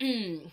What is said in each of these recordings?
I'm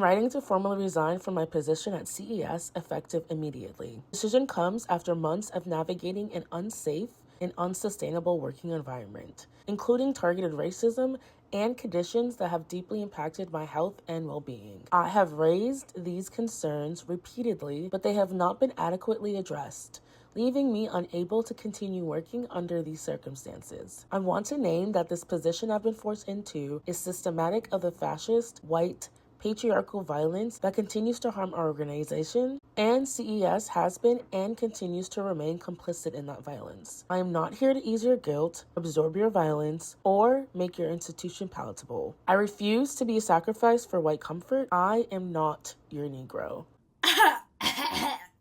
writing to formally resign from my position at CES effective immediately. The decision comes after months of navigating an unsafe and unsustainable working environment, including targeted racism and conditions that have deeply impacted my health and well-being. I have raised these concerns repeatedly, but they have not been adequately addressed, leaving me unable to continue working under these circumstances. I want to name that this position I've been forced into is systematic of the fascist, white, patriarchal violence that continues to harm our organization, and CES has been and continues to remain complicit in that violence. I am not here to ease your guilt, absorb your violence, or make your institution palatable. I refuse to be a sacrifice for white comfort. I am not your Negro. I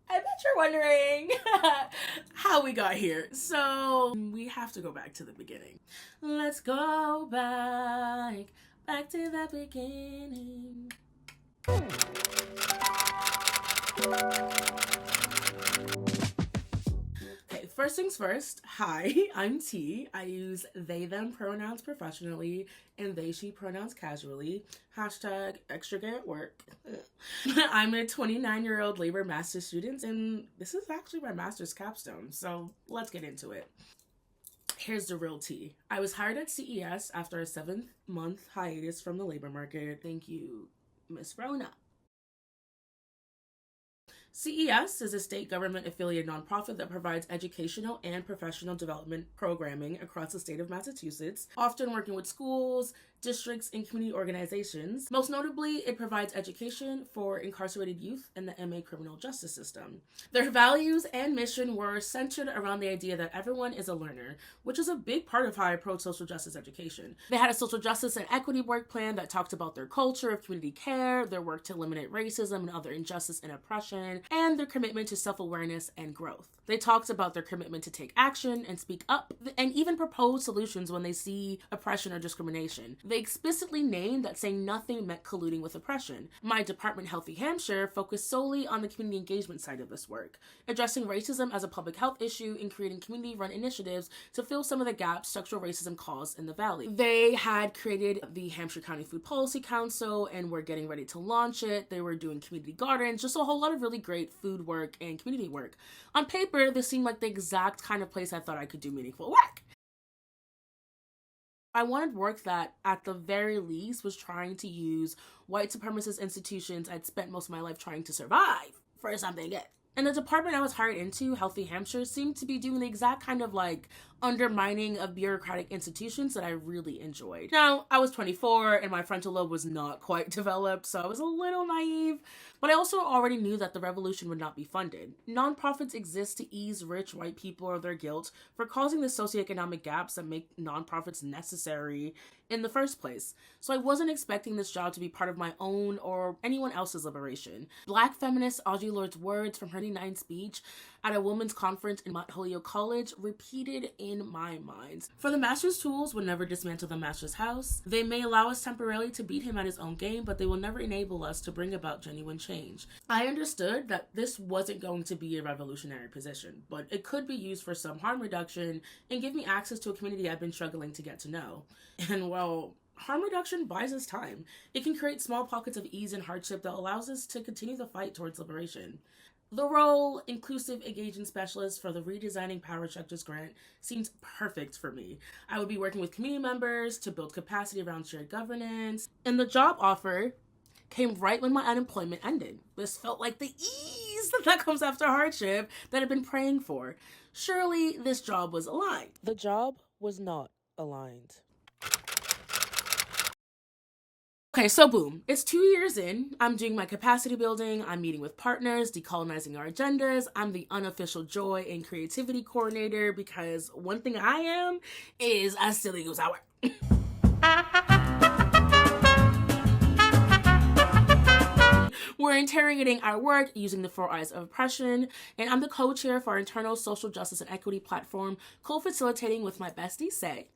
bet you're wondering how we got here. So we have to go back to the beginning. Let's go back to the beginning. Okay, first things first. Hi, I'm T. I use they, them pronouns professionally and they, she pronouns casually. Hashtag extra gay at work. I'm a 29-year-old labor master's student, and this is actually my master's capstone, so let's get into it. Here's the real tea. I was hired at CES after a 7-month hiatus from the labor market. Thank you, Miss Rona. CES is a state government-affiliated nonprofit that provides educational and professional development programming across the state of Massachusetts, often working with schools, districts, and community organizations. Most notably, it provides education for incarcerated youth in the MA criminal justice system. Their values and mission were centered around the idea that everyone is a learner, which is a big part of how I approach social justice education. They had a social justice and equity work plan that talked about their culture of community care, their work to eliminate racism and other injustice and oppression, and their commitment to self-awareness and growth. They talked about their commitment to take action and speak up, and even propose solutions when they see oppression or discrimination. They explicitly named that saying nothing meant colluding with oppression. My department, Healthy Hampshire, focused solely on the community engagement side of this work, addressing racism as a public health issue and creating community-run initiatives to fill some of the gaps structural racism caused in the valley. They had created the Hampshire County Food Policy Council and were getting ready to launch it. They were doing community gardens, just a whole lot of really great food work and community work. On paper, this seemed like the exact kind of place I thought I could do meaningful work. I wanted work that, at the very least, was trying to use white supremacist institutions I'd spent most of my life trying to survive for something good. And the department I was hired into, Healthy Hampshire, seemed to be doing the exact kind of undermining of bureaucratic institutions that I really enjoyed. Now, I was 24 and my frontal lobe was not quite developed, so I was a little naive, but I also already knew that the revolution would not be funded. Nonprofits exist to ease rich white people of their guilt for causing the socioeconomic gaps that make nonprofits necessary in the first place. So I wasn't expecting this job to be part of my own or anyone else's liberation. Black feminist Audre Lorde's words from her 1999 speech at a women's conference in Mount Holyoke College repeated in my mind. For the master's tools will never dismantle the master's house. They may allow us temporarily to beat him at his own game, but they will never enable us to bring about genuine change. I understood that this wasn't going to be a revolutionary position, but it could be used for some harm reduction and give me access to a community I've been struggling to get to know. And well, harm reduction buys us time. It can create small pockets of ease and hardship that allows us to continue the fight towards liberation. The role, Inclusive Engagement Specialist for the Redesigning Power Structures grant, seems perfect for me. I would be working with community members to build capacity around shared governance, and the job offer came right when my unemployment ended. This felt like the ease that comes after hardship that I've been praying for. Surely this job was aligned. The job was not aligned. Okay, so boom, it's 2 years in. I'm doing my capacity building. I'm meeting with partners, decolonizing our agendas. I'm the unofficial joy and creativity coordinator because one thing I am is a silly goose hour. We're interrogating our work using the 4 I's of oppression, and I'm the co-chair for our internal social justice and equity platform, co-facilitating with my bestie, Say.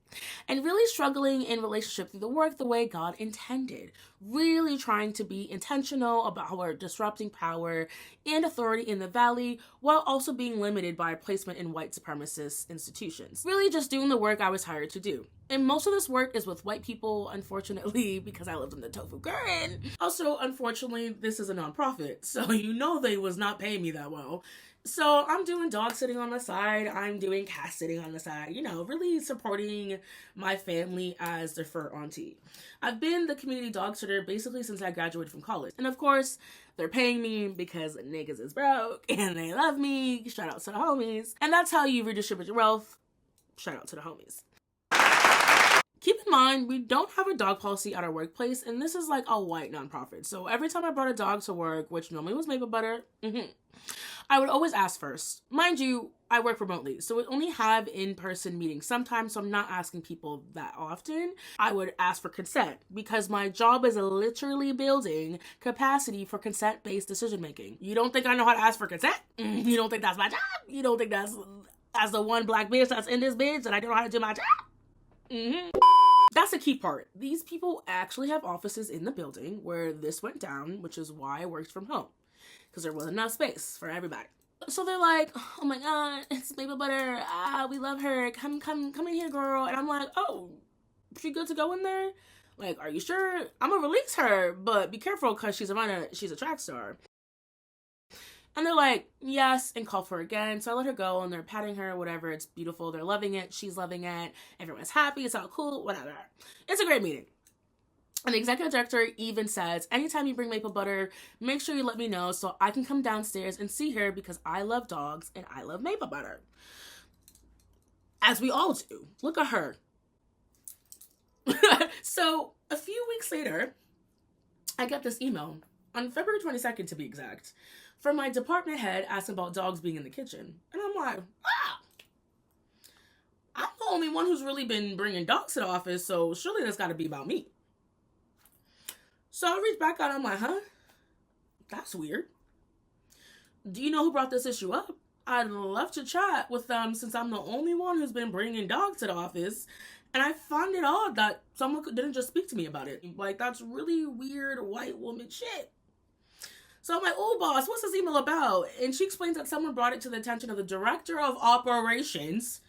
and really struggling in relationship through the work the way God intended. Really trying to be intentional about how we're disrupting power and authority in the valley while also being limited by placement in white supremacist institutions. Really just doing the work I was hired to do. And most of this work is with white people, unfortunately, because I lived in the tofu garden. Also, unfortunately, this is a nonprofit, so they was not paying me that well. So I'm doing dog sitting on the side, I'm doing cat sitting on the side, really supporting my family as their fur auntie. I've been the community dog sitter basically since I graduated from college. And of course, they're paying me because niggas is broke and they love me. Shout out to the homies. And that's how you redistribute your wealth. Shout out to the homies. Keep in mind, we don't have a dog policy at our workplace, and this is like a white nonprofit. So every time I brought a dog to work, which normally was Maple Butter, I would always ask first. Mind you, I work remotely, so we only have in-person meetings sometimes, so I'm not asking people that often. I would ask for consent because my job is literally building capacity for consent-based decision-making. You don't think I know how to ask for consent? You don't think that's my job? You don't think that's as the one black bitch that's in this bitch and I don't know how to do my job? That's the key part. These people actually have offices in the building where this went down, which is why I worked from home, because there wasn't enough space for everybody. So they're like, oh my God, it's Maple Butter. We love her. Come in here, girl. And I'm like, oh, she good to go in there? Like, are you sure? I'm gonna release her, but be careful because she's a track star. And they're like, yes, and call for her again. So I let her go, and they're patting her, whatever. It's beautiful. They're loving it. She's loving it. Everyone's happy. It's all cool, whatever. It's a great meeting. And the executive director even says, anytime you bring Maple Butter, make sure you let me know so I can come downstairs and see her because I love dogs and I love Maple Butter. As we all do. Look at her. So a few weeks later, I get this email, on February 22nd to be exact, from my department head asking about dogs being in the kitchen. And I'm like, I'm the only one who's really been bringing dogs to the office, so surely that's got to be about me. So I reached back out, I'm like, that's weird. Do you know who brought this issue up? I'd love to chat with them since I'm the only one who's been bringing dogs to the office. And I find it odd that someone didn't just speak to me about it. Like, that's really weird white woman shit. So I'm like, oh, boss, what's this email about? And she explains that someone brought it to the attention of the director of operations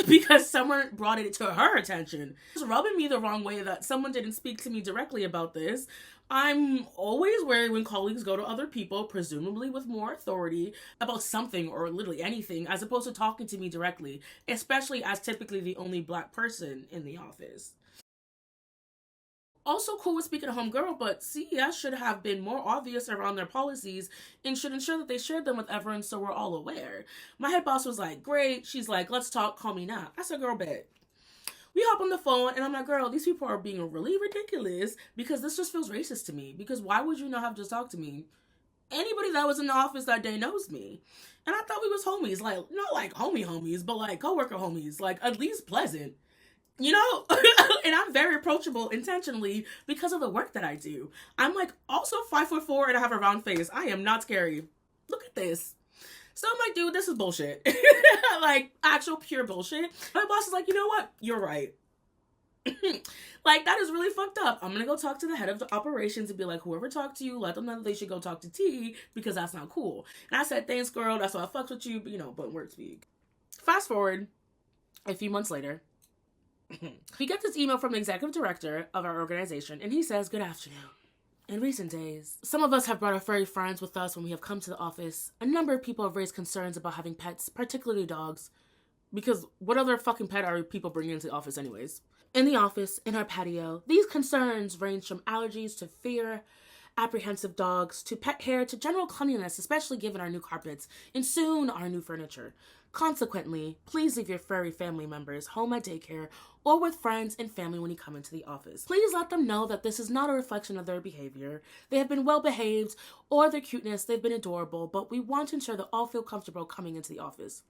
because someone brought it to her attention. It's rubbing me the wrong way that someone didn't speak to me directly about this. I'm always wary when colleagues go to other people, presumably with more authority, about something or literally anything, as opposed to talking to me directly, especially as typically the only black person in the office. Also cool with speaking to homegirl, but CES should have been more obvious around their policies and should ensure that they shared them with everyone so we're all aware. My head boss was like, great. She's like, let's talk, call me now. I said, girl, bet. We hop on the phone and I'm like, girl, these people are being really ridiculous because this just feels racist to me. Because why would you not have just talked to me? Anybody that was in the office that day knows me. And I thought we was homies, like, not like homies, but like coworker homies, like at least pleasant. And I'm very approachable intentionally because of the work that I do. I'm like also 5'4" and I have a round face. I am not scary. Look at this. So I'm like, dude, this is bullshit. Like actual pure bullshit. My boss is like, you know what? You're right. Like that is really fucked up. I'm gonna go talk to the head of the operations and be like, whoever talked to you, let them know that they should go talk to T because that's not cool. And I said, thanks, girl. That's why I fucked with you. But, but word speak. Fast forward a few months later. We get this email from the executive director of our organization, and he says, good afternoon. In recent days, some of us have brought our furry friends with us when we have come to the office. A number of people have raised concerns about having pets, particularly dogs, because what other fucking pet are people bringing into the office anyways? In the office, in our patio, these concerns range from allergies to fear, apprehensive dogs, to pet hair, to general cleanliness, especially given our new carpets, and soon our new furniture. Consequently, please leave your furry family members home at daycare or with friends and family when you come into the office. Please let them know that this is not a reflection of their behavior. They have been well behaved or their cuteness, they've been adorable, but we want to ensure that all feel comfortable coming into the office.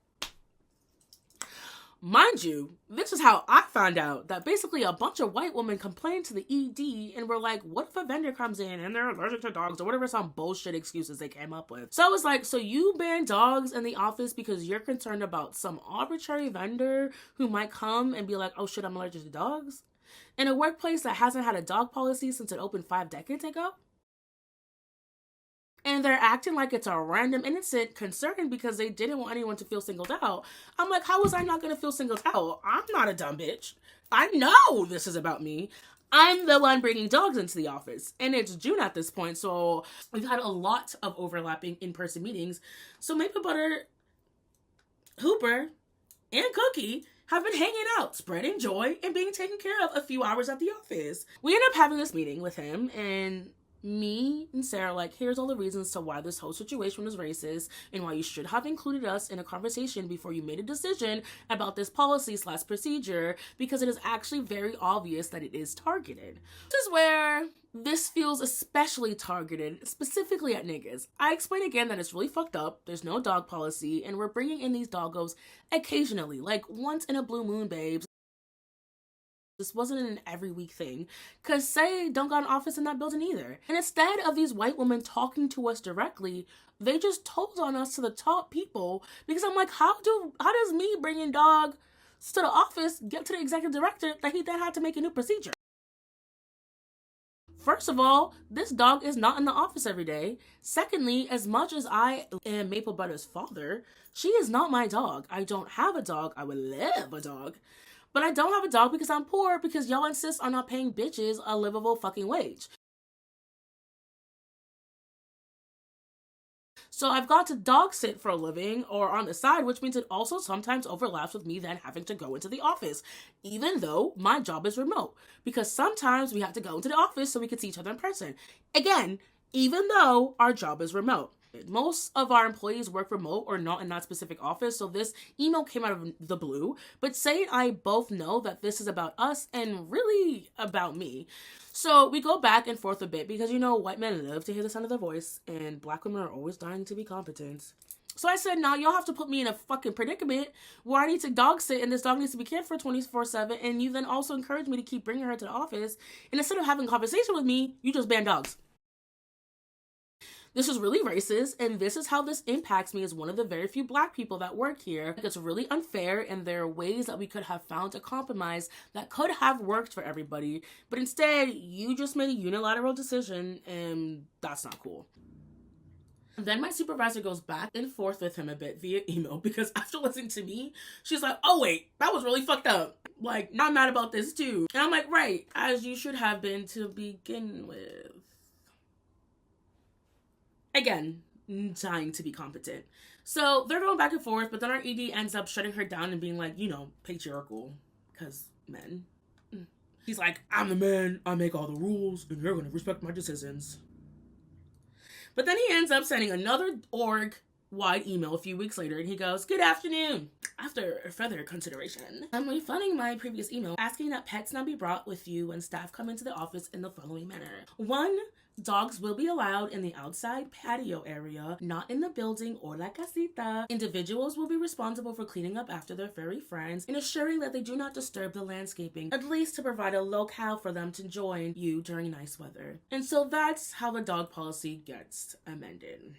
Mind you, this is how I found out that basically a bunch of white women complained to the ED and were like, what if a vendor comes in and they're allergic to dogs or whatever, some bullshit excuses they came up with. So I was like, so you ban dogs in the office because you're concerned about some arbitrary vendor who might come and be like, oh shit, I'm allergic to dogs? In a workplace that hasn't had a dog policy since it opened 5 decades ago? And they're acting like it's a random innocent concern because they didn't want anyone to feel singled out. I'm like, how was I not going to feel singled out? I'm not a dumb bitch. I know this is about me. I'm the one bringing dogs into the office. And it's June at this point, so we've had a lot of overlapping in-person meetings. So Maple Butter, Hooper, and Cookie have been hanging out, spreading joy, and being taken care of a few hours at the office. We end up having this meeting with him, and me and Sarah, like, here's all the reasons to why this whole situation was racist and why you should have included us in a conversation before you made a decision about this policy/procedure, because it is actually very obvious that it is targeted. This is where this feels especially targeted, specifically at niggas. I explain again that it's really fucked up. There's no dog policy, and we're bringing in these doggos occasionally, like once in a blue moon, babes. This wasn't an every week thing, because say don't got an office in that building either. And instead of these white women talking to us directly, they just told on us to the top people, because I'm like, how does me bringing dogs to the office get to the executive director that he then had to make a new procedure? First of all, this dog is not in the office every day. Secondly, as much as I am Maple Butter's father, she is not my dog. I don't have a dog. I would love a dog. But I don't have a dog because I'm poor, because y'all insist on not paying bitches a livable fucking wage. So I've got to dog sit for a living or on the side, which means it also sometimes overlaps with me then having to go into the office, even though my job is remote, because sometimes we have to go into the office so we can see each other in person. Again, even though our job is remote. Most of our employees work remote or not in that specific office, so this email came out of the blue. But Say and I both know that this is about us and really about me. So we go back and forth a bit because, you know, white men love to hear the sound of their voice and black women are always dying to be competent. So I said, nah, y'all have to put me in a fucking predicament where I need to dog sit and this dog needs to be cared for 24/7, and you then also encourage me to keep bringing her to the office, and instead of having a conversation with me, you just ban dogs. This is really racist, and this is how this impacts me as one of the very few black people that work here. It's really unfair, and there are ways that we could have found a compromise that could have worked for everybody, but instead, you just made a unilateral decision, and that's not cool. Then my supervisor goes back and forth with him a bit via email, because after listening to me, she's like, oh wait, that was really fucked up. Like, not mad about this too. And I'm like, right, as you should have been to begin with. Again, trying to be competent. So they're going back and forth, but then our ED ends up shutting her down and being like, you know, patriarchal, because men. He's like, I'm the man, I make all the rules, and you're going to respect my decisions. But then he ends up sending another org-wide email a few weeks later, and he goes, good afternoon. After further consideration, I'm refunding my previous email, asking that pets not be brought with you when staff come into the office in the following manner. 1, dogs will be allowed in the outside patio area, not in the building or la casita. Individuals will be responsible for cleaning up after their furry friends and ensuring that they do not disturb the landscaping, at least to provide a locale for them to join you during nice weather. And so that's how the dog policy gets amended.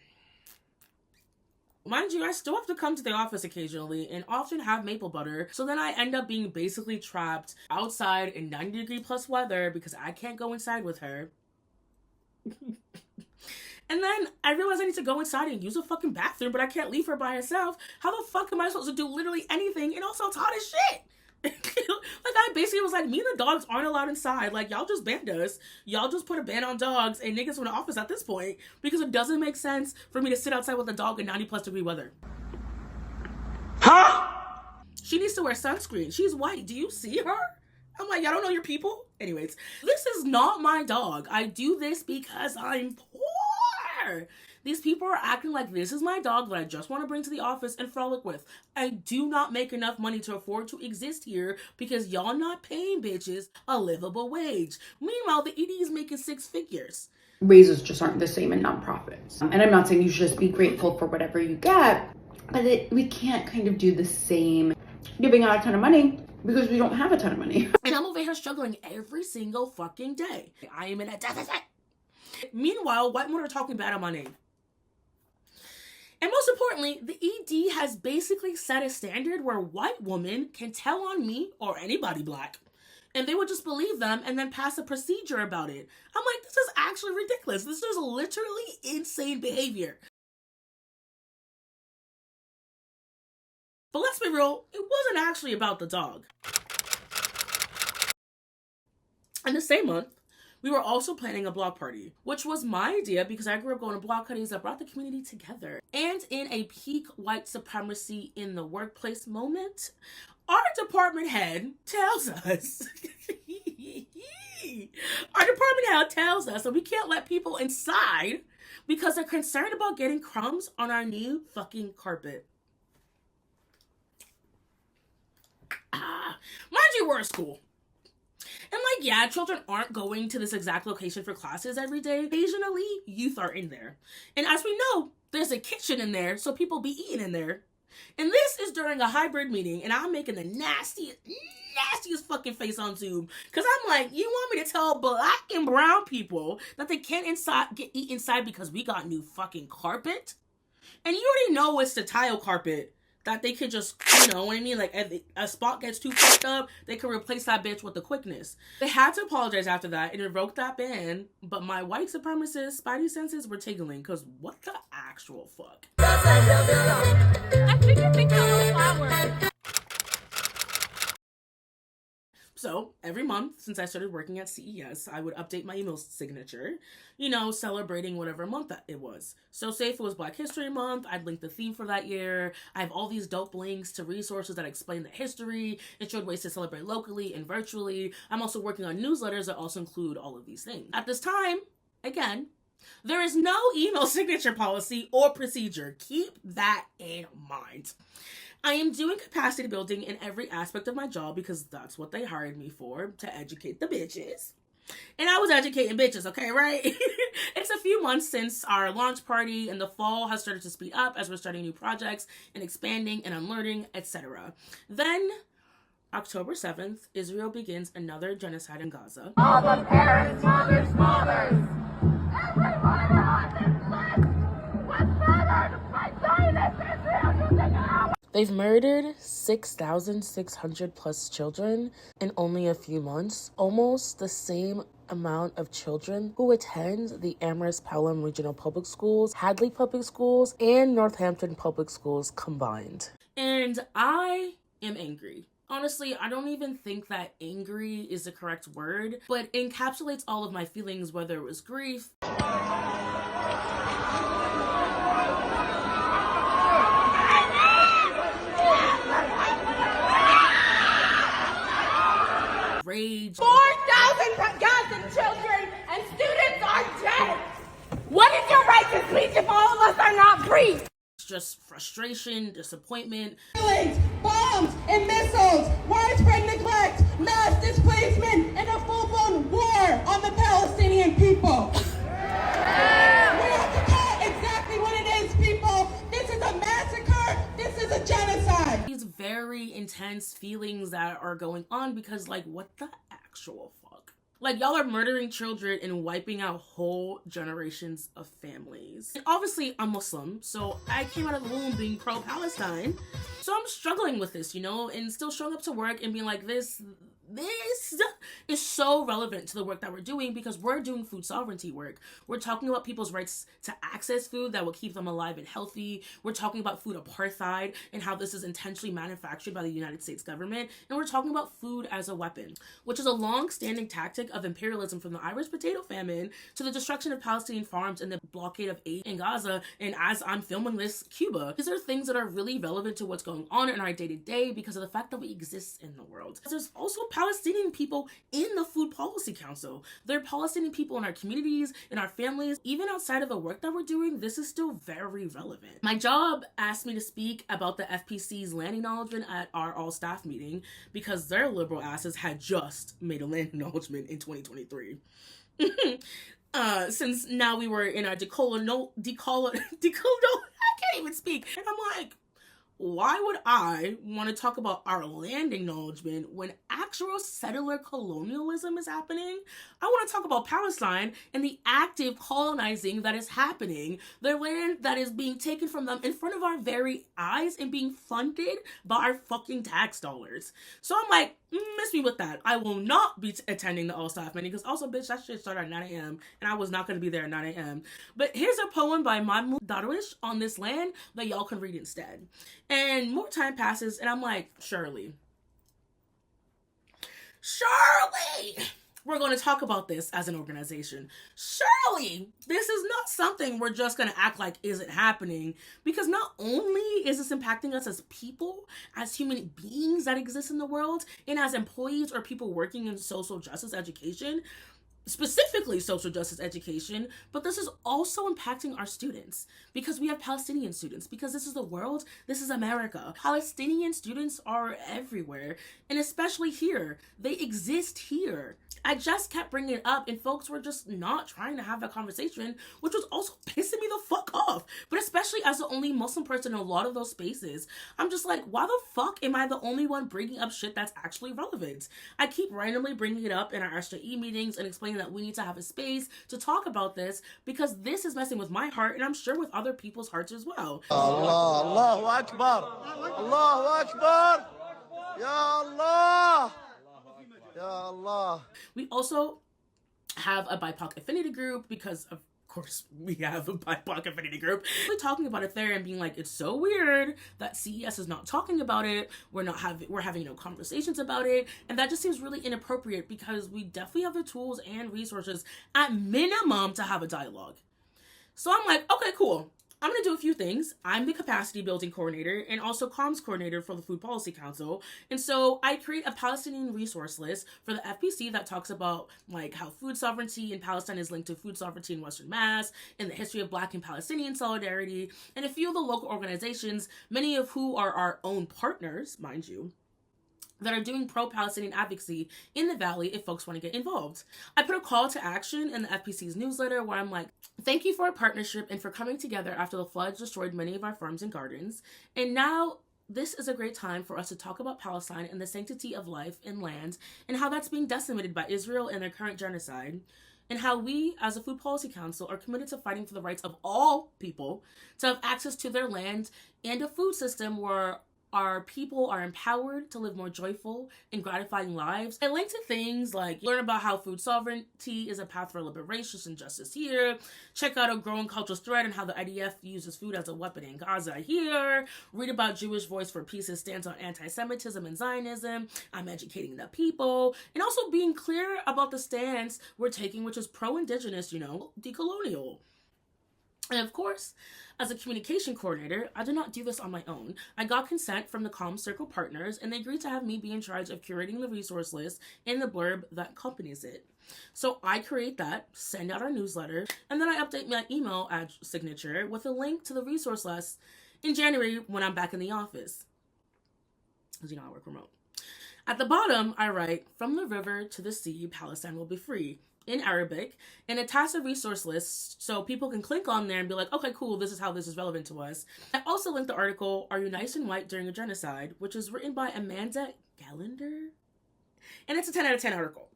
Mind you, I still have to come to the office occasionally and often have Maple Butter, so then I end up being basically trapped outside in 90-degree+ weather because I can't go inside with her. And then I realize I need to go inside and use a fucking bathroom, but I can't leave her by herself. How the fuck am I supposed to do literally anything? And also it's hot as shit. Like, I basically was like, me and the dogs aren't allowed inside. Like, y'all just banned us. Y'all just put a ban on dogs and niggas from the office at this point, because it doesn't make sense for me to sit outside with a dog in 90+ degree weather. Huh? She needs to wear sunscreen. She's white. Do you see her? I'm like, y'all don't know your people? Anyways, this is not my dog. I do this because I'm poor. These people are acting like this is my dog that I just want to bring to the office and frolic with. I do not make enough money to afford to exist here because y'all not paying bitches a livable wage. Meanwhile, the ED is making 6 figures. Raises just aren't the same in nonprofits. And I'm not saying you should just be grateful for whatever you get, but we can't kind of do the same giving out a ton of money because we don't have a ton of money. And I'm over here struggling every single fucking day. I am in a deficit. Meanwhile, white men are talking bad on my name. And most importantly, the ED has basically set a standard where white women can tell on me or anybody black, and they would just believe them and then pass a procedure about it. I'm like, this is actually ridiculous. This is literally insane behavior. But let's be real, it wasn't actually about the dog. In the same month, we were also planning a block party, which was my idea because I grew up going to block parties that brought the community together. And in a peak white supremacy in the workplace moment, our department head tells us, that we can't let people inside because they're concerned about getting crumbs on our new fucking carpet. Mind you, we're a school. And like, yeah, children aren't going to this exact location for classes every day. Occasionally, youth are in there. And as we know, there's a kitchen in there, so people be eating in there. And this is during a hybrid meeting, and I'm making the nastiest fucking face on Zoom. Because I'm like, you want me to tell black and brown people that they can't eat inside because we got new fucking carpet? And you already know it's the tile carpet. That they could just, you know what I mean? Like, if a spot gets too fucked up, they could replace that bitch with the quickness. They had to apologize after that and revoke that ban, but my white supremacist spidey senses were tingling, because what the actual fuck? I think you think you're a flower. So every month since I started working at CES, I would update my email signature, you know, celebrating whatever month that it was. So say if it was Black History Month, I'd link the theme for that year. I have all these dope links to resources that explain the history and showed ways to celebrate locally and virtually. I'm also working on newsletters that also include all of these things. At this time, again, there is no email signature policy or procedure. Keep that in mind. I am doing capacity building in every aspect of my job because that's what they hired me for, to educate the bitches. And I was educating bitches, okay, right? It's a few months since our launch party, and the fall has started to speed up as we're starting new projects and expanding and unlearning, etc. Then, October 7th, Israel begins another genocide in Gaza. All the parents, mothers, everyone on this list was murdered by Zionist Israel using our... They've murdered 6,600 plus children in only a few months, almost the same amount of children who attend the Amherst Pelham Regional Public Schools, Hadley Public Schools, and Northampton Public Schools combined. And I am angry. Honestly, I don't even think that angry is the correct word, but it encapsulates all of my feelings, whether it was grief, rage. 4,000 Gazan children and students are dead. What is your right to speech if all of us are not free? Just frustration, disappointment. Killings, bombs, and missiles, widespread neglect, mass displacement, and a full-blown war on the Palestinian people. We have to call it exactly what it is, people. This is a massacre. This is a genocide. These very intense feelings that are going on because, like, what the actual fuck? Like, y'all are murdering children and wiping out whole generations of families. And obviously, I'm Muslim, so I came out of the womb being pro-Palestine. So I'm struggling with this, you know, and still showing up to work and being like, this is so relevant to the work that we're doing because we're doing food sovereignty work. We're talking about people's rights to access food that will keep them alive and healthy. We're talking about food apartheid and how this is intentionally manufactured by the United States government. And we're talking about food as a weapon, which is a long-standing tactic of imperialism from the Irish potato famine to the destruction of Palestinian farms and the blockade of aid in Gaza. And as I'm filming this, Cuba. These are things that are really relevant to what's going on in our day-to-day because of the fact that we exist in the world. There's also Palestinian people in the Food Policy Council. There are Palestinian people in our communities, in our families. Even outside of the work that we're doing, this is still very relevant. My job asked me to speak about the FPC's land acknowledgement at our all-staff meeting because their liberal asses had just made a land acknowledgement in 2023. Since now we were in our I can't even speak. And I'm like, why would I want to talk about our land acknowledgement when actual settler colonialism is happening? I want to talk about Palestine and the active colonizing that is happening, the land that is being taken from them in front of our very eyes and being funded by our fucking tax dollars. So I'm like, miss me with that. I will not be attending the all-staff meeting because also, bitch, that shit started at 9 a.m. and I was not going to be there at 9 a.m. But here's a poem by Mahmoud Darwish on this land that y'all can read instead. And more time passes and I'm like, Shirley, we're going to talk about this as an organization. Surely, this is not something we're just going to act like isn't happening, because not only is this impacting us as people, as human beings that exist in the world, and as employees or people working in social justice education, specifically social justice education, but this is also impacting our students because we have Palestinian students, because this is the world, this is America. Palestinian students are everywhere, and especially here. They exist here. I just kept bringing it up and folks were just not trying to have that conversation, which was also pissing me the fuck off. But especially as the only Muslim person in a lot of those spaces, I'm just like, why the fuck am I the only one bringing up shit that's actually relevant? I keep randomly bringing it up in our SJE meetings and explaining that we need to have a space to talk about this because this is messing with my heart and I'm sure with other people's hearts as well. Allah, Allahu Akbar, Allahu Akbar, Ya Allah. Ya Allah. We also have a BIPOC affinity group because of course we have a BIPOC affinity group. We're talking about it there and being like, it's so weird that CES is not talking about it. We're having no conversations about it. And that just seems really inappropriate because we definitely have the tools and resources at minimum to have a dialogue. So I'm like, okay, cool. I'm going to do a few things. I'm the capacity building coordinator and also comms coordinator for the Food Policy Council. And so I create a Palestinian resource list for the FPC that talks about like how food sovereignty in Palestine is linked to food sovereignty in Western Mass and the history of Black and Palestinian solidarity, and a few of the local organizations, many of who are our own partners, mind you, that are doing pro-Palestinian advocacy in the Valley if folks want to get involved. I put a call to action in the FPC's newsletter where I'm like, thank you for our partnership and for coming together after the floods destroyed many of our farms and gardens. And now this is a great time for us to talk about Palestine and the sanctity of life and land and how that's being decimated by Israel and their current genocide. And how we, as a Food Policy Council, are committed to fighting for the rights of all people to have access to their land and a food system where our people are empowered to live more joyful and gratifying lives. I link to things like learn about how food sovereignty is a path for liberation and justice here. Check out a growing cultural thread and how the IDF uses food as a weapon in Gaza here. Read about Jewish Voice for Peace's stance on anti-Semitism and Zionism. I'm educating the people. And also being clear about the stance we're taking, which is pro-indigenous, decolonial. And of course, as a communication coordinator, I did not do this on my own. I got consent from the Calm Circle partners, and they agreed to have me be in charge of curating the resource list and the blurb that accompanies it. So I create that, send out our newsletter, and then I update my email signature with a link to the resource list in January when I'm back in the office. Because I work remote. At the bottom, I write, from the river to the sea, Palestine will be free, in Arabic, and attach a resource list so people can click on there and be like, okay, cool, this is how this is relevant to us. I also linked the article, Are You Nice and White During a Genocide, which is written by Amanda Gallender, and it's a 10 out of 10 article.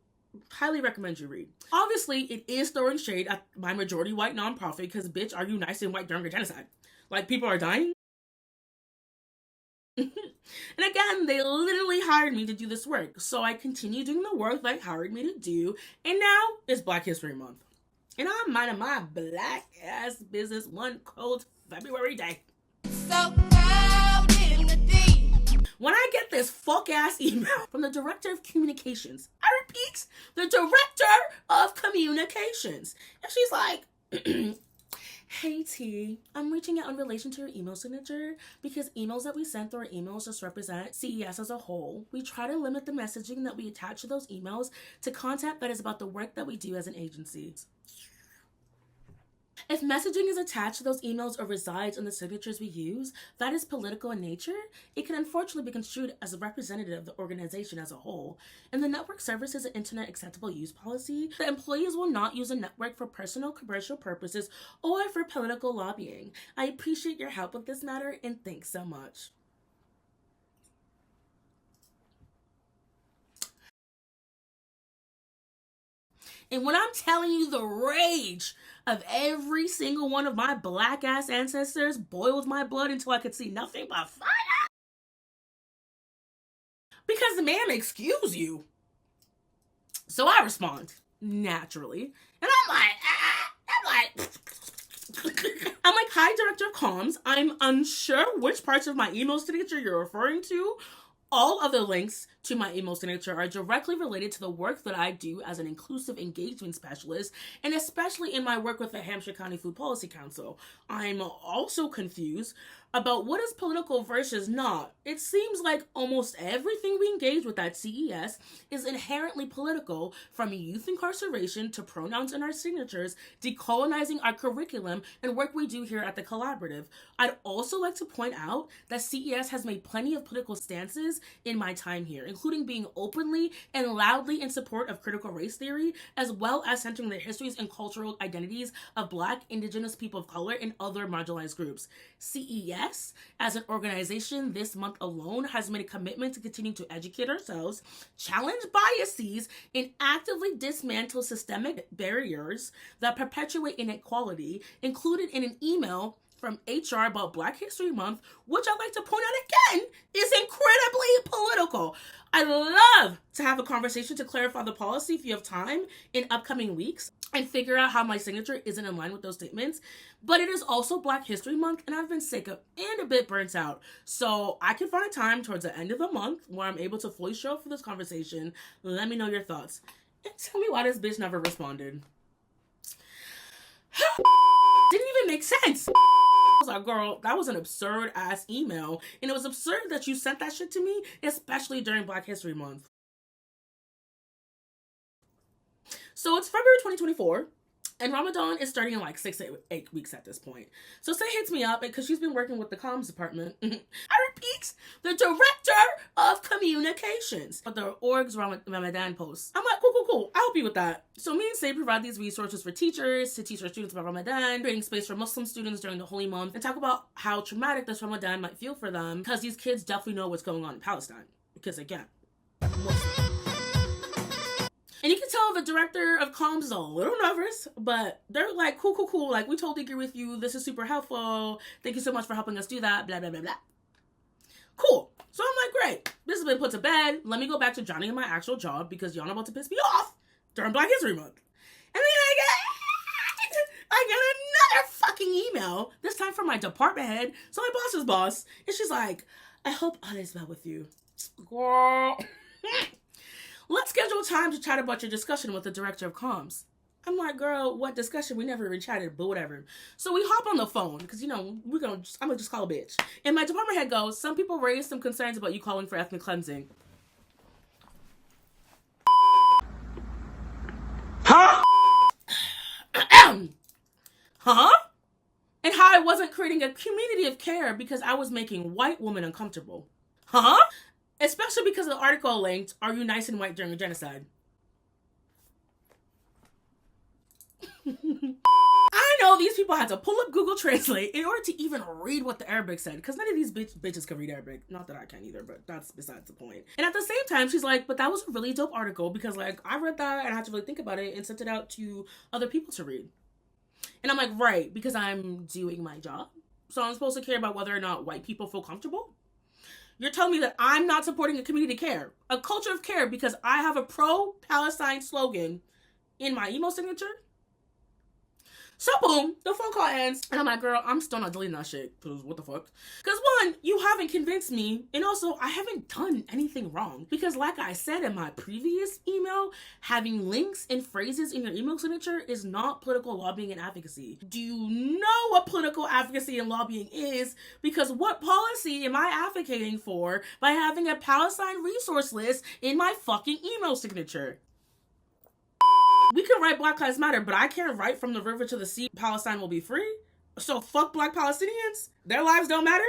Highly recommend you read. Obviously, it is throwing shade at my majority white nonprofit because, bitch, are you nice and white during a genocide? Like, people are dying? And again, they literally hired me to do this work. So I continue doing the work they hired me to do. And now it's Black History Month. And I'm minding my black ass business one cold February day. So proud in the deep. When I get this fuck ass email from the Director of Communications, I repeat, the Director of Communications. And she's like, hey T, I'm reaching out in relation to your email signature because emails that we send through our emails just represent CES as a whole. We try to limit the messaging that we attach to those emails to content that is about the work that we do as an agency. If messaging is attached to those emails or resides in the signatures we use, that is political in nature. It can unfortunately be construed as a representative of the organization as a whole. And the network serves as an internet acceptable use policy. The employees will not use a network for personal commercial purposes or for political lobbying. I appreciate your help with this matter and thanks so much. And when I'm telling you the rage of every single one of my black ass ancestors boiled my blood until I could see nothing but fire. Because, ma'am, excuse you. So I respond, naturally. And I'm like, hi, Director of Comms. I'm unsure which parts of my email signature you're referring to. All of the links to my email signature are directly related to the work that I do as an inclusive engagement specialist, and especially in my work with the Hampshire County Food Policy Council. I'm also confused about what is political versus not. It seems like almost everything we engage with at CES is inherently political, from youth incarceration to pronouns in our signatures, decolonizing our curriculum, and work we do here at the Collaborative. I'd also like to point out that CES has made plenty of political stances in my time here, including being openly and loudly in support of critical race theory, as well as centering the histories and cultural identities of Black, Indigenous, people of color, and other marginalized groups. CES, as an organization, this month alone has made a commitment to continue to educate ourselves, challenge biases, and actively dismantle systemic barriers that perpetuate inequality, included in an email from HR about Black History Month, which I'd like to point out again is incredibly political. I'd love to have a conversation to clarify the policy if you have time in upcoming weeks and figure out how my signature isn't in line with those statements. But it is also Black History Month, and I've been sick of and a bit burnt out. So I can find a time towards the end of the month where I'm able to fully show up for this conversation. Let me know your thoughts. And tell me why this bitch never responded. Didn't even make sense. I was like, girl, that was an absurd ass email. And it was absurd that you sent that shit to me, especially during Black History Month. So it's February 2024, and Ramadan is starting in like 6 to 8 weeks at this point. So Say hits me up because she's been working with the comms department. I repeat, the director of communications for the org's Ramadan post. I'm like, cool. I'll help you with that. So me and Say provide these resources for teachers to teach our students about Ramadan, creating space for Muslim students during the holy month, and talk about how traumatic this Ramadan might feel for them, because these kids definitely know what's going on in Palestine. Because again, Muslim. And you can tell the director of comms is a little nervous, but they're like, cool. Like, we totally agree with you. This is super helpful. Thank you so much for helping us do that. Blah, blah, blah, blah. Cool. So I'm like, great. This has been put to bed. Let me go back to Johnny and my actual job, because y'all are about to piss me off during Black History Month. And then I get another fucking email, this time from my department head, so my boss's boss. And she's like, I hope all is well with you. Girl. Let's schedule time to chat about your discussion with the director of comms. I'm like, girl, what discussion? We never even chatted, but whatever. So we hop on the phone, because, I'm going to just call a bitch. And my department head goes, some people raised some concerns about you calling for ethnic cleansing. Huh? Huh? And how I wasn't creating a community of care because I was making white women uncomfortable. Huh? Especially because the article linked, are you nice and white during a genocide? I know these people had to pull up Google Translate in order to even read what the Arabic said, because none of these bitches can read Arabic. Not that I can either, but that's besides the point. And at the same time, she's like, but that was a really dope article, because like I read that and I had to really think about it and sent it out to other people to read. And I'm like, right, because I'm doing my job. So I'm supposed to care about whether or not white people feel comfortable? You're telling me that I'm not supporting a community care, a culture of care, because I have a pro-Palestine slogan in my email signature? So boom, the phone call ends, and I'm like, girl, I'm still not deleting that shit, because what the fuck? Because one, you haven't convinced me, and also, I haven't done anything wrong. Because like I said in my previous email, having links and phrases in your email signature is not political lobbying and advocacy. Do you know what political advocacy and lobbying is? Because what policy am I advocating for by having a Palestine resource list in my fucking email signature? We can write Black Lives Matter, but I can't write from the river to the sea, Palestine will be free? So fuck Black Palestinians? Their lives don't matter?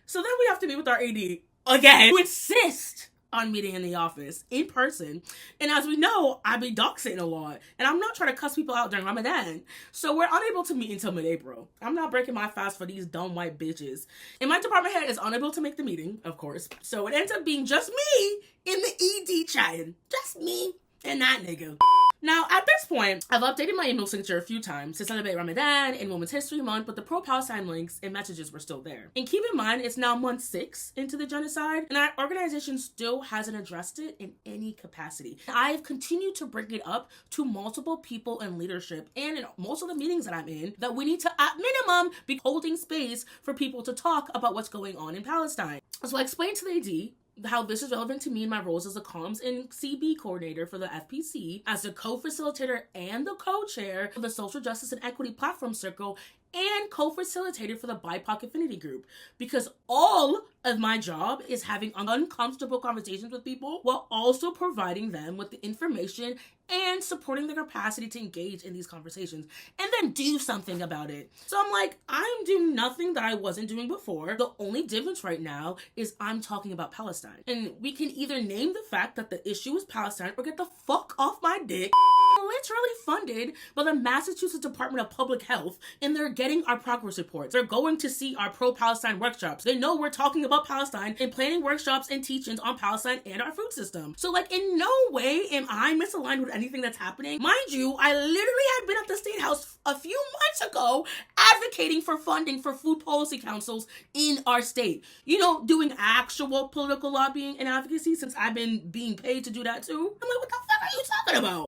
So then we have to meet with our AD again to insist on meeting in the office in person. And as we know, I be doxing a lot. And I'm not trying to cuss people out during Ramadan. So we're unable to meet until mid-April. I'm not breaking my fast for these dumb white bitches. And my department head is unable to make the meeting, of course. So it ends up being just me in the ED chatting. Just me and that nigga. Now, at this point, I've updated my email signature a few times to celebrate Ramadan and Women's History Month, but the pro-Palestine links and messages were still there. And keep in mind, it's now month 6 into the genocide, and our organization still hasn't addressed it in any capacity. I've continued to bring it up to multiple people in leadership and in most of the meetings that I'm in, that we need to, at minimum, be holding space for people to talk about what's going on in Palestine. So I explained to the AD how this is relevant to me in my roles as a comms and CB coordinator for the FPC, as the co-facilitator and the co-chair of the Social Justice and Equity Platform Circle, and co-facilitator for the BIPOC Affinity Group, because all of my job is having uncomfortable conversations with people while also providing them with the information and supporting their capacity to engage in these conversations and then do something about it. So I'm like, I'm doing nothing that I wasn't doing before. The only difference right now is I'm talking about Palestine. And we can either name the fact that the issue is Palestine or get the fuck off my dick. Literally funded by the Massachusetts Department of Public Health, and they're getting our progress reports. They're going to see our pro-Palestine workshops. They know we're talking about Palestine and planning workshops and teachings on Palestine and our food system. So like, in no way am I misaligned with anything that's happening. Mind you, I literally had been at the State House a few months ago advocating for funding for food policy councils in our state. You know, doing actual political lobbying and advocacy, since I've been being paid to do that too. I'm like, what the fuck are you talking about?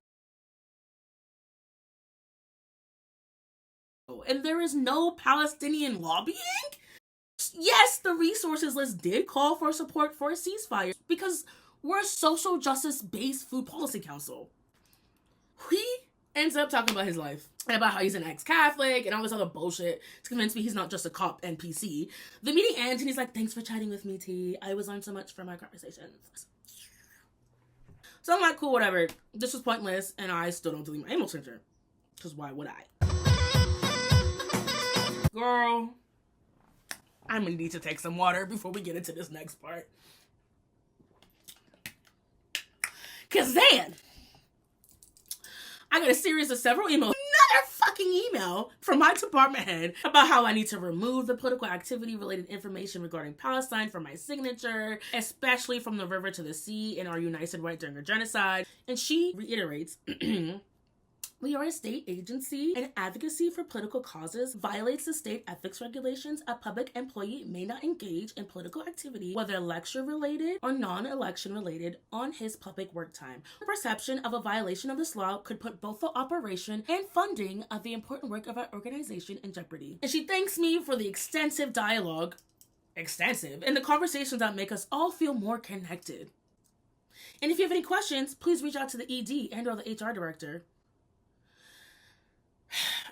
And there is no Palestinian lobbying? Yes, the resources list did call for support for a ceasefire because we're a social justice-based food policy council. He ends up talking about his life and about how he's an ex-Catholic and all this other bullshit to convince me he's not just a cop NPC. The meeting ends and he's like, thanks for chatting with me, T. I was learned so much from our conversations. So I'm like, cool, whatever. This was pointless, and I still don't delete my email signature. Because why would I? Girl, I'm gonna need to take some water before we get into this next part. Cause then, I got a series of several emails, another fucking email from my department head about how I need to remove the political activity related information regarding Palestine from my signature, especially from the river to the sea in our United Right during the genocide. And she reiterates, we are a state agency, and advocacy for political causes violates the state ethics regulations. A public employee may not engage in political activity, whether lecture-related or non-election-related, on his public work time. The perception of a violation of this law could put both the operation and funding of the important work of our organization in jeopardy. And she thanks me for the extensive dialogue, and the conversations that make us all feel more connected. And if you have any questions, please reach out to the ED and or the HR director.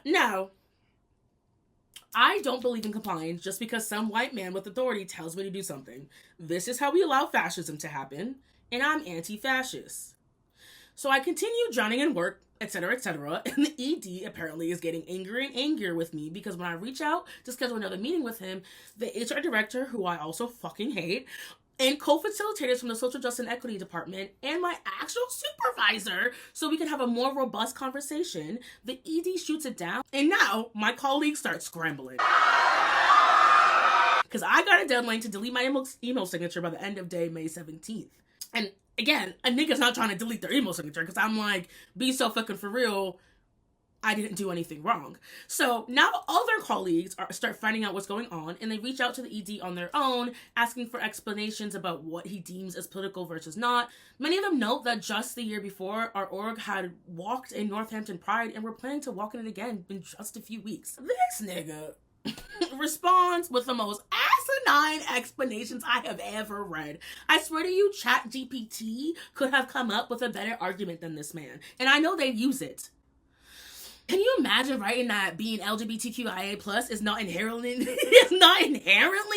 Now, I don't believe in complying just because some white man with authority tells me to do something. This is how we allow fascism to happen, and I'm anti-fascist. So I continue drowning in work, etc., and the ED apparently is getting angrier and angrier with me because when I reach out to schedule another meeting with him, the HR director, who I also fucking hate, and co-facilitators from the Social Justice and Equity Department, and my actual supervisor, so we can have a more robust conversation, the ED shoots it down, and now my colleagues start scrambling. Because I got a deadline to delete my email signature by the end of day, May 17th. And again, a nigga's not trying to delete their email signature, because I'm like, be so fucking for real, I didn't do anything wrong. So now other colleagues start finding out what's going on, and they reach out to the ED on their own, asking for explanations about what he deems as political versus not. Many of them note that just the year before, our org had walked in Northampton Pride, and we're planning to walk in it again in just a few weeks. This nigga responds with the most asinine explanations I have ever read. I swear to you, ChatGPT could have come up with a better argument than this man, and I know they use it. Can you imagine writing that being LGBTQIA+ is not inherently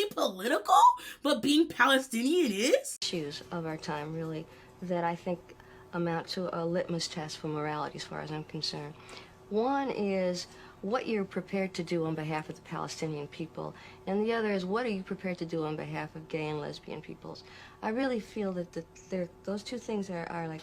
political, but being Palestinian is? Issues of our time, really, that I think amount to a litmus test for morality as far as I'm concerned. One is what you're prepared to do on behalf of the Palestinian people, and the other is what are you prepared to do on behalf of gay and lesbian peoples. I really feel that those two things are like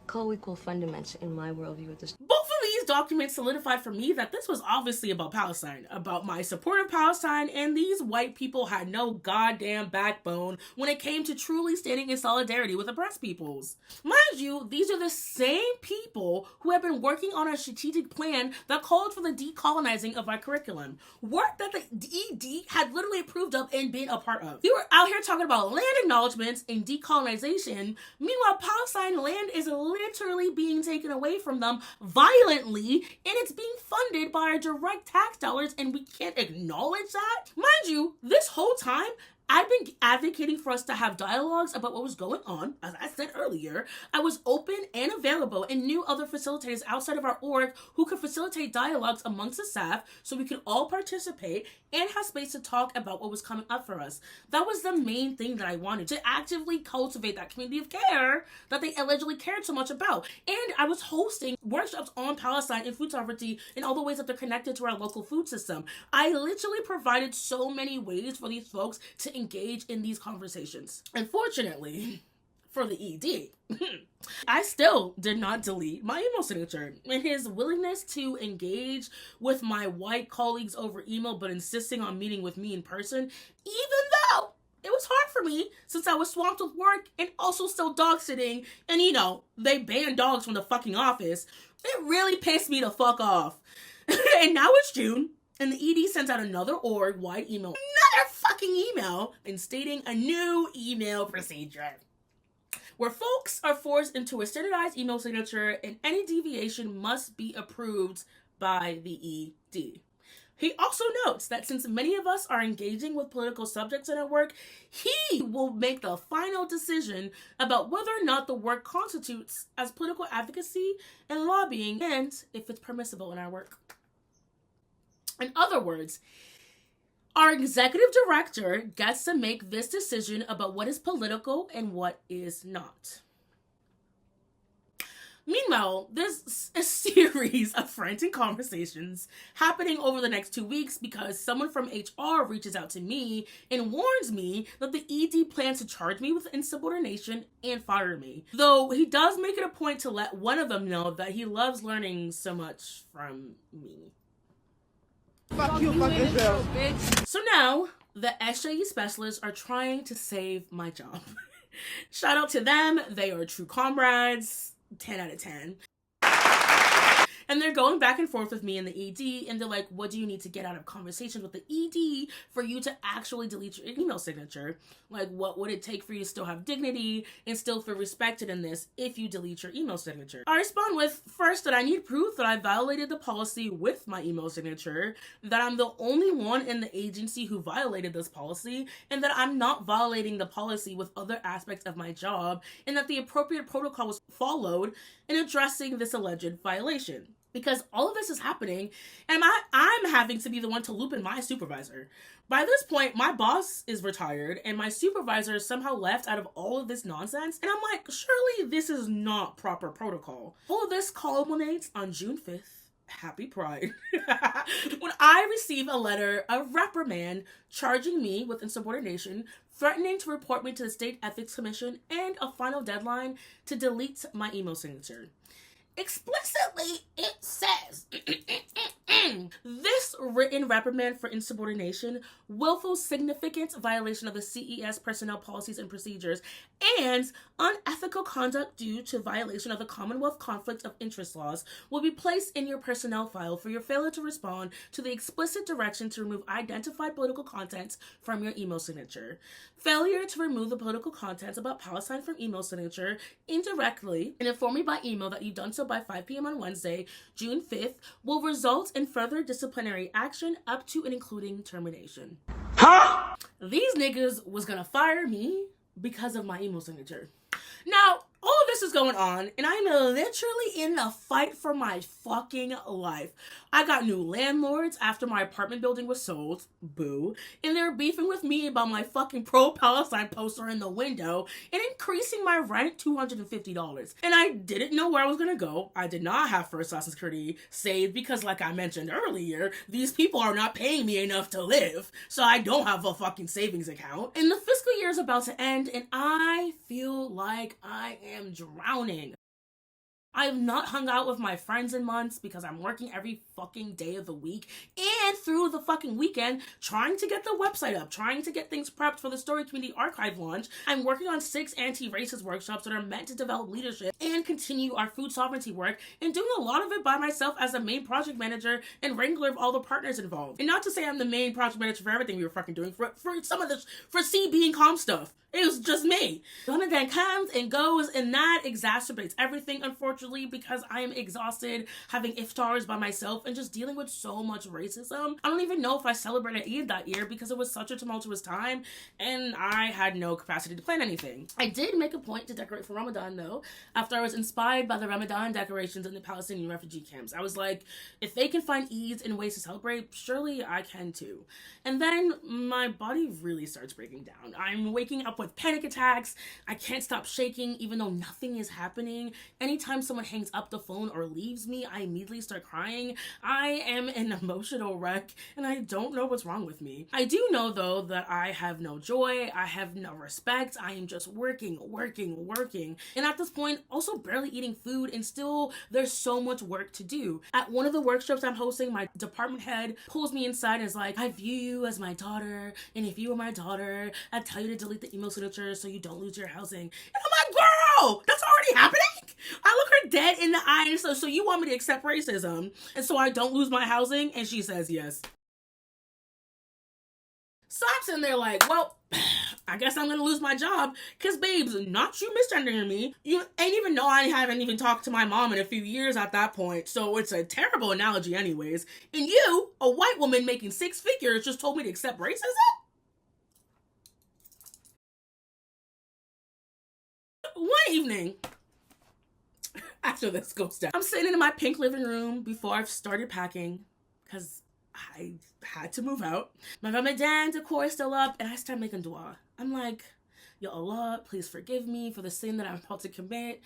co-equal fundaments in my worldview at this. Both of these documents solidified for me that this was obviously about Palestine, about my support of Palestine, and these white people had no goddamn backbone when it came to truly standing in solidarity with oppressed peoples. Mind you, these are the same people who have been working on a strategic plan that called for the decolonizing of our curriculum, work that the ED had literally approved of and been a part of. We were out here talking about land acknowledgements and decolonization. Meanwhile, Palestine land is literally being taken away from them violently, and it's being funded by our direct tax dollars, and we can't acknowledge that? Mind you, this whole time, I've been advocating for us to have dialogues about what was going on. As I said earlier, I was open and available and knew other facilitators outside of our org who could facilitate dialogues amongst the staff so we could all participate and have space to talk about what was coming up for us. That was the main thing that I wanted, to actively cultivate that community of care that they allegedly cared so much about. And I was hosting workshops on Palestine and food sovereignty and all the ways that they're connected to our local food system. I literally provided so many ways for these folks to engage in these conversations. Unfortunately, for the ED, I still did not delete my email signature, and his willingness to engage with my white colleagues over email but insisting on meeting with me in person, even though it was hard for me since I was swamped with work and also still dog sitting, and they banned dogs from the fucking office, it really pissed me the fuck off. And now it's June, and the ED sends out another org-wide email, another fucking email, and stating a new email procedure, where folks are forced into a standardized email signature, and any deviation must be approved by the ED. He also notes that since many of us are engaging with political subjects in our work, he will make the final decision about whether or not the work constitutes as political advocacy and lobbying, and if it's permissible in our work. In other words, our executive director gets to make this decision about what is political and what is not. Meanwhile, there's a series of frantic conversations happening over the next 2 weeks because someone from HR reaches out to me and warns me that the ED plans to charge me with insubordination and fire me. Though he does make it a point to let one of them know that he loves learning so much from me. Fuck you, fuck Israel. So now, the SJE specialists are trying to save my job. Shout out to them. They are true comrades. 10 out of 10. And they're going back and forth with me and the ED, and they're like, what do you need to get out of conversations with the ED for you to actually delete your email signature? Like, what would it take for you to still have dignity and still feel respected in this if you delete your email signature? I respond with, first, that I need proof that I violated the policy with my email signature, that I'm the only one in the agency who violated this policy, and that I'm not violating the policy with other aspects of my job, and that the appropriate protocol was followed in addressing this alleged violation. Because all of this is happening, and I'm having to be the one to loop in my supervisor. By this point, my boss is retired, and my supervisor is somehow left out of all of this nonsense, and I'm like, surely this is not proper protocol. All of this culminates on June 5th. Happy Pride. When I receive a letter of reprimand charging me with insubordination, threatening to report me to the State Ethics Commission, and a final deadline to delete my email signature. Explicitly, it says, this written reprimand for insubordination, willful significant violation of the CES personnel policies and procedures, and unethical conduct due to violation of the Commonwealth Conflict of Interest laws will be placed in your personnel file for your failure to respond to the explicit direction to remove identified political contents from your email signature. Failure to remove the political contents about Palestine from email signature indirectly and inform me by email that you've done so by 5 p.m. on Wednesday, June 5th, will result in further disciplinary action up to and including termination. Huh? These niggas was gonna fire me because of my email signature. Now, all of this this is going on, and I'm literally in the fight for my fucking life. I got new landlords after my apartment building was sold, boo, and they're beefing with me about my fucking pro-Palestine poster in the window and increasing my rent $250. And I didn't know where I was gonna go. I did not have first-class security saved because, like I mentioned earlier, these people are not paying me enough to live, so I don't have a fucking savings account. And the fiscal year is about to end, and I feel like I am drowning. I've not hung out with my friends in months because I'm working every fucking day of the week and through the fucking weekend trying to get the website up, trying to get things prepped for the Story Community Archive launch. I'm working on 6 anti-racist workshops that are meant to develop leadership and continue our food sovereignty work, and doing a lot of it by myself as the main project manager and wrangler of all the partners involved. And not to say I'm the main project manager for everything we were fucking doing, for some of this, for CB and calm stuff. It was just me. Ramadan comes and goes, and that exacerbates everything, unfortunately, because I am exhausted having iftars by myself and just dealing with so much racism. I don't even know if I celebrated Eid that year because it was such a tumultuous time and I had no capacity to plan anything. I did make a point to decorate for Ramadan, though, after I was inspired by the Ramadan decorations in the Palestinian refugee camps. I was like, if they can find Eids and ways to celebrate, surely I can too. And then my body really starts breaking down. I'm waking up with panic attacks. I can't stop shaking even though nothing is happening. Anytime someone hangs up the phone or leaves me, I immediately start crying. I am an emotional wreck and I don't know what's wrong with me. I do know though that I have no joy, I have no respect, I am just working. And at this point, also barely eating food, and still there's so much work to do. At one of the workshops I'm hosting, my department head pulls me inside and is like, I view you as my daughter, and if you were my daughter, I'd tell you to delete the email signature so you don't lose your housing. And I'm like, girl, that's already happening? I look her dead in the eye and so you want me to accept racism and so I don't lose my housing? And she says yes. So I'm sitting there like, well, I guess I'm gonna lose my job because, babes, not you misgendering me. You ain't even know I haven't even talked to my mom in a few years at that point, so it's a terrible analogy anyways. And you, a white woman making 6 figures, just told me to accept racism? One evening, after this goes down, I'm sitting in my pink living room before I've started packing because I had to move out. My Ramadan decor is still up, and I start making dua. I'm like, Ya Allah, please forgive me for the sin that I'm about to commit.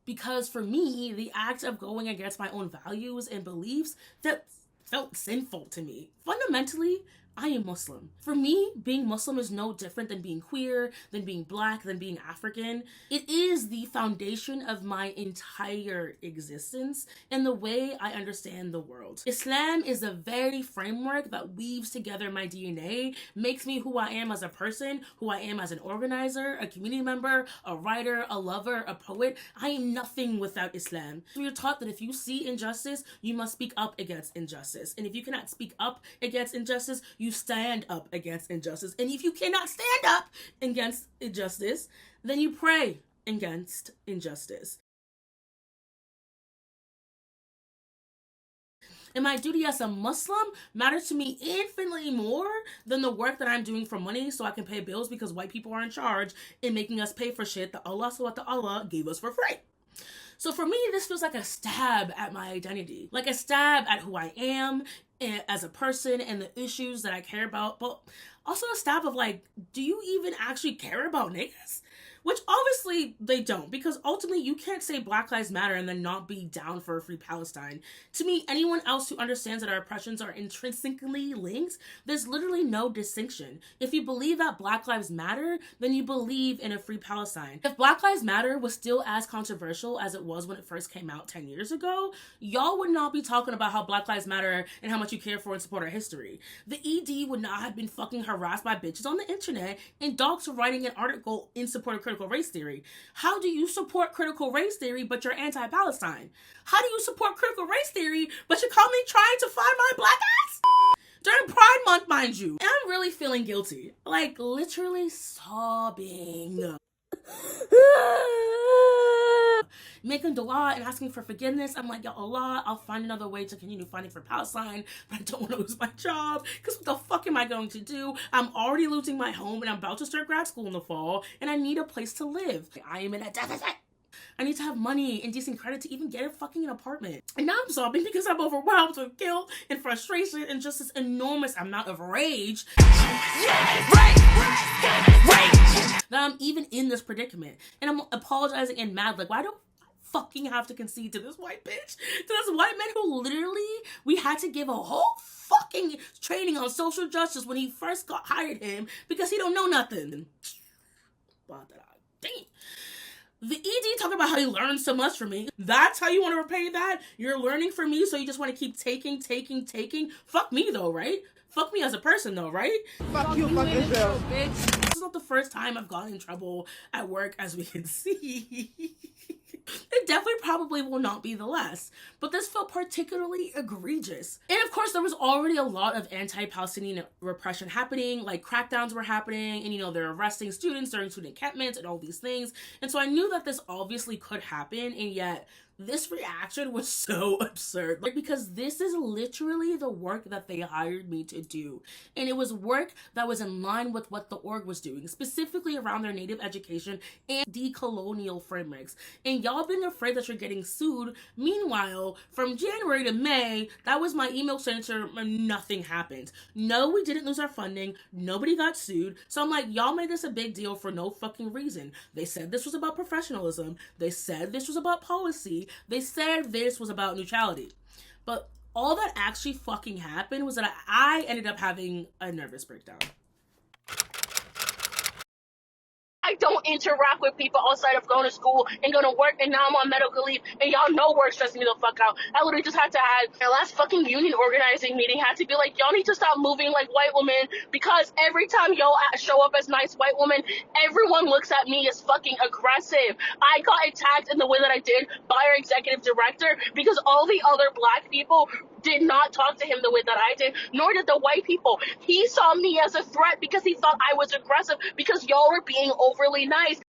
Because for me, the act of going against my own values and beliefs, that felt sinful to me. Fundamentally, I am Muslim. For me, being Muslim is no different than being queer, than being black, than being African. It is the foundation of my entire existence and the way I understand the world. Islam is the very framework that weaves together my DNA, makes me who I am as a person, who I am as an organizer, a community member, a writer, a lover, a poet. I am nothing without Islam. We are taught that if you see injustice, you must speak up against injustice. And if you cannot speak up against injustice, you stand up against injustice. And if you cannot stand up against injustice, then you pray against injustice. And my duty as a Muslim matters to me infinitely more than the work that I'm doing for money so I can pay bills because white people are in charge in making us pay for shit that Allah subhanahu wa ta'ala gave us for free. So for me, this feels like a stab at my identity, like a stab at who I am as a person and the issues that I care about, but also a stab of like, do you even actually care about niggas? Which obviously they don't, because ultimately you can't say Black Lives Matter and then not be down for a free Palestine. To me, anyone else who understands that our oppressions are intrinsically linked, there's literally no distinction. If you believe that Black Lives Matter, then you believe in a free Palestine. If Black Lives Matter was still as controversial as it was when it first came out 10 years ago, y'all would not be talking about how Black Lives Matter and how much you care for and support our history. The ED would not have been fucking harassed by bitches on the internet and dogs for writing an article in support of critical race theory. How do you support critical race theory but you're anti-Palestine? How do you support critical race theory but you're calmly trying to find my black ass? During Pride Month, mind you. And I'm really feeling guilty. Like, literally sobbing. Making dua and asking for forgiveness. I'm like, Ya Allah, I'll find another way to continue fighting for Palestine, but I don't want to lose my job, because what the fuck am I going to do? I'm already losing my home and I'm about to start grad school in the fall and I need a place to live. I am in a deficit. I need to have money and decent credit to even get a fucking apartment. And now I'm sobbing because I'm overwhelmed with guilt and frustration and just this enormous amount of rage that I'm even in this predicament. And I'm apologizing and mad, like, why do I fucking have to concede to this white bitch? To this white man who literally, we had to give a whole fucking training on social justice when he first hired him because he don't know nothing. Dang. The ED talking about how he learned so much from me. That's how you want to repay that? You're learning from me, so you just want to keep taking. Fuck me though, right? Fuck me as a person though, right? Fuck you, fuck Israel. Bitch. This is not the first time I've gotten in trouble at work, as we can see. It definitely probably will not be the last, but this felt particularly egregious. And of course, there was already a lot of anti-Palestinian repression happening, like crackdowns were happening, and they're arresting students during student encampments and all these things. And so I knew that this obviously could happen, and yet this reaction was so absurd. Like, because this is literally the work that they hired me to do. And it was work that was in line with what the org was doing, specifically around their native education and decolonial frameworks. And y'all being afraid that you're getting sued. Meanwhile, from January to May, that was my email signature and nothing happened. No, we didn't lose our funding. Nobody got sued. So I'm like, y'all made this a big deal for no fucking reason. They said this was about professionalism. They said this was about policy. They said this was about neutrality. But all that actually fucking happened was that I ended up having a nervous breakdown. I don't interact with people outside of going to school and going to work, and now I'm on medical leave, and y'all know work stressing me the fuck out. I literally just had to have my last fucking union organizing meeting had to be like, y'all need to stop moving like white women, because every time y'all show up as nice white women, everyone looks at me as fucking aggressive. I got attacked in the way that I did by our executive director because all the other black people did not talk to him the way that I did, nor did the white people. He saw me as a threat because he thought I was aggressive because y'all were being overly nice.